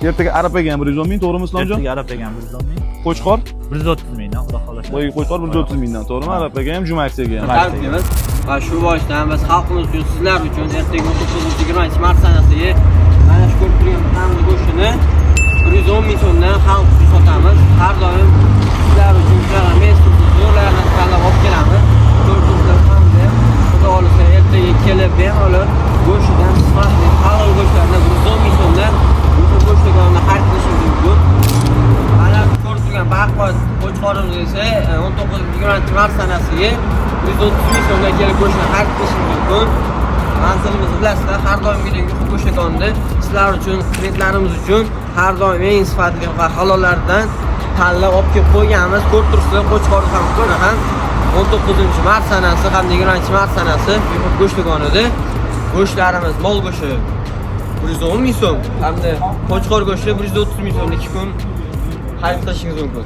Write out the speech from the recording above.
Ertaga arab ekan 110 ming, to'g'rimi Islomjon? Ertaga arab ekan 110 ming. Qo'chqor 130 mingdan xudo xohlasa. boy qo'chqor 130 mingdan, to'g'rimi? Arab aka ham, Juma aka ham. Tabriklaymiz. Va shu boisdan biz xalqimiz uchun, sizlar uchun ertaga 19-20 mart sanasiga mana shu ko'rib turgan tanli go'shtini 110 ming so'mdan xalq uchun sotamiz. Har doim sizlar uchun shunaqa mesutni zo'rlarni tanlab olib kelamiz. Ko'rdingizlar hamda xudo xolasa ertaga kelib bemalol go'shtdan sifatli halol go'shtlarni 110 ming so'mdan butun go'sht do'konida xarid qilishingiz mumkin. Mana ko'rib turgan baquvvat qo'chqorimiz esa 19-20 mart sanasiga 130 ming so'mdan kelib go'shtni xarid qilishingiz mumkin. Manzilimizni bilasizlar, har doimgidek go'sht do'konida sizlar uchun, klientlarimiz uchun har doim eng sifatli va halollardan tanlab olib kelib qo'yganmiz. Ko'rib turibsizlar, qo'chqor ham ko'ra ham 19-mart sanasi hamda 20-mart sanasi go'sht do'konida go'shtlarimiz mol go'shti 110 ming so'm hamda qo'chqor go'shti 130 ming so'mda 2 kun xarid qilishingiz mumkin.